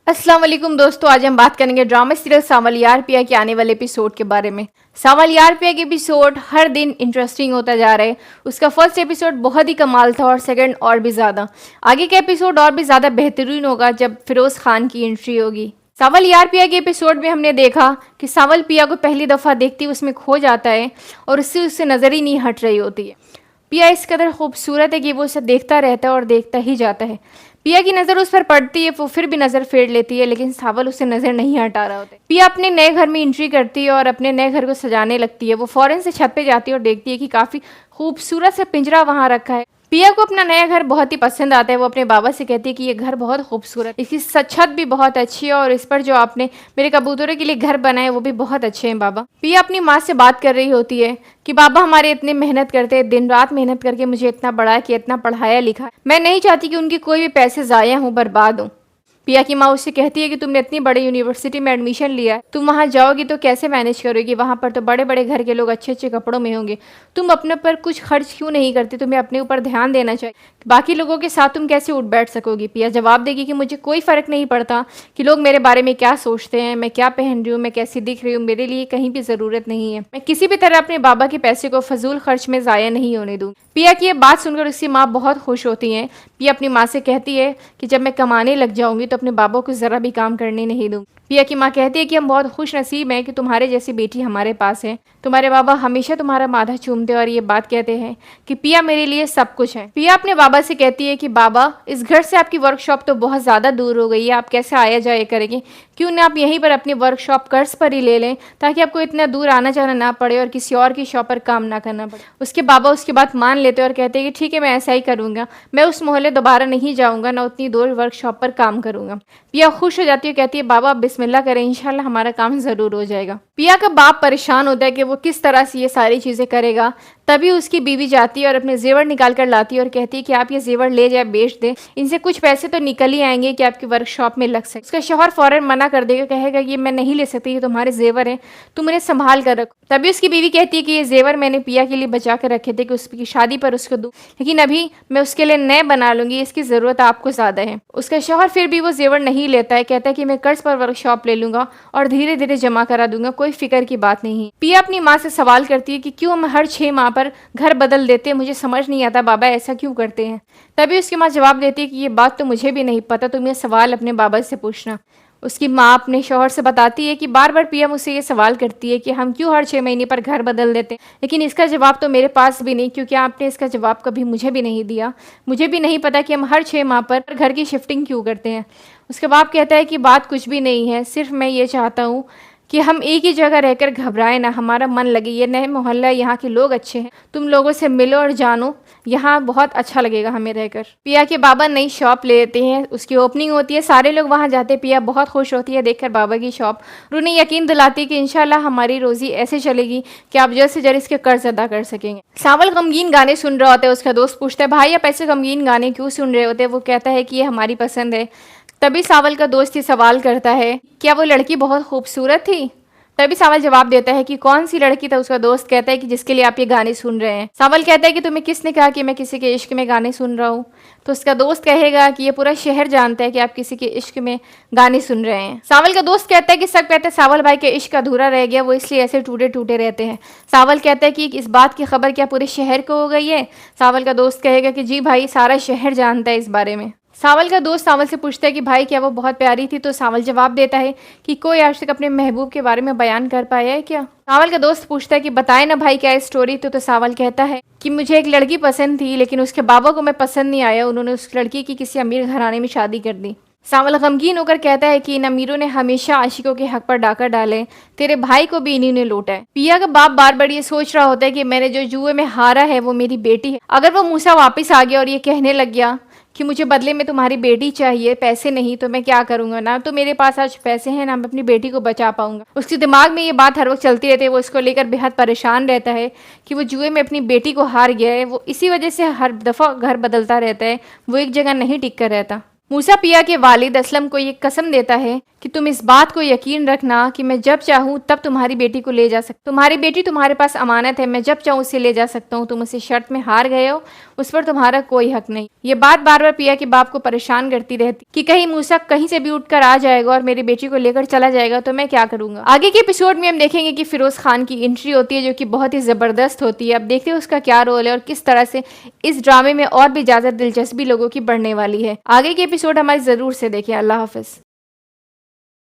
अस्सलाम वालेकुम दोस्तों, आज हम बात करेंगे ड्रामा सीरियल सावल यार पिया के आने वाले एपिसोड के बारे में। सावल यार पिया के एपिसोड हर दिन इंटरेस्टिंग होता जा रहा है। उसका फर्स्ट एपिसोड बहुत ही कमाल था और सेकंड और भी ज़्यादा। आगे का एपिसोड और भी ज़्यादा बेहतरीन होगा जब फिरोज़ खान की एंट्री होगी। सावल यार पिया के एपिसोड में हमने देखा कि सावल पिया को पहली दफ़ा देखती ही उसमें खो जाता है और उससे नज़र ही नहीं हट रही होती है। पिया इस कदर खूबसूरत है कि वो उसे देखता रहता है और देखता ही जाता है। पिया की नज़र उस पर पड़ती है, वो फिर भी नज़र फेर लेती है, लेकिन सावल उससे नज़र नहीं हटा रहा होता। पिया अपने नए घर में एंट्री करती है और अपने नए घर को सजाने लगती है। वो फ़ौरन से छत पे जाती है और देखती है कि काफ़ी खूबसूरत सा पिंजरा वहाँ रखा है। पिया को अपना नया घर बहुत ही पसंद आता है। वो अपने बाबा से कहती है कि ये घर बहुत खूबसूरत, इसकी छत भी बहुत अच्छी है और इस पर जो आपने मेरे कबूतरों के लिए घर बनाए वो भी बहुत अच्छे हैं बाबा। पिया अपनी माँ से बात कर रही होती है कि बाबा हमारे इतने मेहनत करते हैं, दिन रात मेहनत करके मुझे इतना बड़ा किया, इतना पढ़ाया लिखा, मैं नहीं चाहती कि उनकी कोई भी पैसे ज़ाया हों, बर्बाद हों। पिया की माँ उससे कहती है कि तुमने इतनी बड़ी यूनिवर्सिटी में एडमिशन लिया है, तुम वहाँ जाओगी तो कैसे मैनेज करोगी? वहाँ पर तो बड़े बड़े घर के लोग अच्छे अच्छे कपड़ों में होंगे, तुम अपने पर कुछ खर्च क्यों नहीं करती? तुम्हें अपने ऊपर ध्यान देना चाहिए, बाकी लोगों के साथ तुम कैसे उठ बैठ सकोगी? पिया जवाब देगी कि मुझे कोई फ़र्क नहीं पड़ता कि लोग मेरे बारे में क्या सोचते हैं, मैं क्या पहन रही हूँ, मैं कैसी दिख रही हूँ, मेरे लिए कहीं भी ज़रूरत नहीं है। मैं किसी भी तरह अपने बाबा के पैसे को फजूल खर्च में ज़ाया नहीं होने दूँ। पिया की ये बात सुनकर उसकी माँ बहुत खुश होती हैं। पिया अपनी माँ से कहती है कि जब मैं कमाने लग जाऊंगी तो अपने बाबा को ज़रा भी काम करने नहीं दूँ। पिया की माँ कहती है कि हम बहुत खुश नसीब हैं कि तुम्हारे जैसी बेटी हमारे पास है। तुम्हारे बाबा हमेशा तुम्हारा माथा चूमते और ये बात कहते हैं कि पिया मेरे लिए सब कुछ है। पिया अपने बाबा से कहती है कि बाबा, इस घर से आपकी वर्कशॉप तो बहुत ज़्यादा दूर हो गई है, आप कैसे आया जाया करेंगे? क्यों ना आप यहीं पर अपनी वर्कशॉप कर्ज पर ही ले लें, ताकि आपको इतना दूर आना जाना ना पड़े और किसी और की शॉप पर काम ना करना पड़े। उसके बाबा उसकी बात मान लेते और कहते हैं कि ठीक है, मैं ऐसा ही करूँगा, मैं उस मोहल्ले दोबारा नहीं जाऊँगा, ना उतनी दूर वर्कशॉप पर काम करूँगा। पिया खुश हो जाती है, कहती है बाबा आप बिस्मिल्लाह करें, इंशाल्लाह हमारा काम ज़रूर हो जाएगा। पिया का बाप परेशान होता है कि वो किस तरह से ये सारी चीज़ें करेगा। तभी उसकी बीवी जाती है और अपने जेवर निकाल कर लाती है और कहती है कि आप ये जेवर ले जाए, बेच दें, इनसे कुछ पैसे तो निकल ही आएंगे कि आपकी वर्कशॉप में लग सके। उसका शौहर फौरन मना कर देगा, कहेगा कि मैं नहीं ले सकती, ये तुम्हारे जेवर हैं, तुम उन्हें संभाल कर रखो। तभी उसकी बीवी कहती है कि ये जेवर मैंने पिया के लिए बचा कर रखे थे कि उसकी शादी पर उसको दूँ, लेकिन अभी मैं उसके लिए नए बना लूंगी, इसकी ज़रूरत आपको ज़्यादा है। उसका शौहर फिर भी वो जेवर नहीं लेता है, कहता है कि मैं कर्ज पर वर्कशॉप ले लूंगा और धीरे धीरे जमा करा दूंगा, कोई फिक्र की बात नहीं। पिया अपनी माँ से सवाल करती है कि क्यों हम हर 6 माह पर घर बदल देते हैं, मुझे समझ नहीं आता बाबा ऐसा क्यों करते हैं। तभी उसकी माँ जवाब देती है कि ये बात तो मुझे भी नहीं पता, तुम ये सवाल अपने बाबा से पूछना। उसकी माँ अपने शौहर से बताती है कि बार बार पिया मुझसे ये सवाल करती है कि हम क्यों हर 6 महीने पर घर बदल देते हैं, लेकिन इसका जवाब तो मेरे पास भी नहीं, क्योंकि आपने इसका जवाब कभी मुझे भी नहीं दिया। मुझे भी नहीं पता कि हम हर 6 माह पर घर की शिफ्टिंग क्यों करते हैं। उसके बाप कहता है कि बात कुछ भी नहीं है, सिर्फ मैं ये चाहता हूँ कि हम एक ही जगह रहकर घबराएं ना, हमारा मन लगे, ये नए मोहल्ला, यहाँ के लोग अच्छे हैं, तुम लोगों से मिलो और जानो, यहाँ बहुत अच्छा लगेगा हमें रहकर। पिया के बाबा नई शॉप ले लेते हैं, उसकी ओपनिंग होती है, सारे लोग वहाँ जाते हैं। पिया बहुत खुश होती है देखकर बाबा की शॉप, और उन्हें यकीन दिलाती है कि इंशाल्लाह हमारी रोज़ी ऐसे चलेगी कि आप जल्द से जल्द इसके कर्ज अदा कर सकेंगे। सावल गमगीन गाने सुन रहा होता है, उसका दोस्त पूछता है भाई आप ऐसे गमगीन गाने क्यों सुन रहे होते हैं? वो कहता है कि ये हमारी पसंद है। तभी सावल का दोस्त ये सवाल करता है क्या वो लड़की बहुत खूबसूरत थी? तभी सावल जवाब देता है कि कौन सी लड़की था? उसका दोस्त कहता है कि जिसके लिए आप ये गाने सुन रहे हैं। सावल कहता है कि तुम्हें किसने कहा कि मैं किसी के इश्क में गाने सुन रहा हूँ? तो उसका दोस्त कहेगा कि ये पूरा शहर जानता है कि आप किसी के इश्क में गाने सुन रहे हैं। सावल का दोस्त कहता है कि सब कहते हैं सावल भाई के इश्क अधूरा रह गया, वो इसलिए ऐसे टूटे टूटे रहते हैं। सावल कहता है कि इस बात की खबर क्या पूरे शहर को हो गई है? सावल का दोस्त कहेगा कि जी भाई, सारा शहर जानता है इस बारे में। सावल का दोस्त सावल से पूछता है कि भाई क्या वो बहुत प्यारी थी? तो सावल जवाब देता है कि कोई आज तक अपने महबूब के बारे में बयान कर पाया है क्या? सावल का दोस्त पूछता है कि बताए ना भाई क्या है स्टोरी? तो सावल कहता है कि मुझे एक लड़की पसंद थी, लेकिन उसके बाबा को मैं पसंद नहीं आया, उन्होंने उस लड़की की किसी अमीर घराने में शादी कर दी। सावल गमगीन होकर कहता है कि इन अमीरों ने हमेशा आशिकों के हक पर डाका डाले, तेरे भाई को भी इन्हीं ने लूटा है। पिया का बाप बार बार ये सोच रहा होता है कि मैंने जो जुए में हारा है वो मेरी बेटी है। अगर वो मूसा वापस आ गया और ये कहने लग गया कि मुझे बदले में तुम्हारी बेटी चाहिए, पैसे नहीं, तो मैं क्या करूंगा? ना तो मेरे पास आज पैसे हैं, ना मैं अपनी बेटी को बचा पाऊंगा। उसके दिमाग में ये बात हर वक्त चलती रहती है, वो इसको लेकर बेहद परेशान रहता है कि वो जुए में अपनी बेटी को हार गया है। वो इसी वजह से हर दफ़ा घर बदलता रहता है, वो एक जगह नहीं टिक कर रहता। मूसा पिया के वालिद असलम को ये कसम देता है कि तुम इस बात को यकीन रखना कि मैं जब चाहूँ तब तुम्हारी बेटी को ले जा सकता हूँ। तुम्हारी बेटी तुम्हारे पास अमानत है, मैं जब चाहूँ उसे ले जा सकता हूँ। तुम उसे शर्त में हार गए हो, उस पर तुम्हारा कोई हक नहीं। ये बात बार बार पिया के बाप को परेशान करती रहती कि कहीं मूसा कहीं से भी उठकर आ जाएगा और मेरी बेटी को लेकर चला जाएगा तो मैं क्या करूंगा। आगे के एपिसोड में हम देखेंगे कि फिरोज खान की एंट्री होती है जो कि बहुत ही जबरदस्त होती है। अब देखते हैं उसका क्या रोल है और किस तरह से इस ड्रामे में और भी ज्यादा दिलचस्पी लोगों की बढ़ने वाली है। आगे के एपिसोड हमारे जरूर से देखें। अल्लाह हाफिज।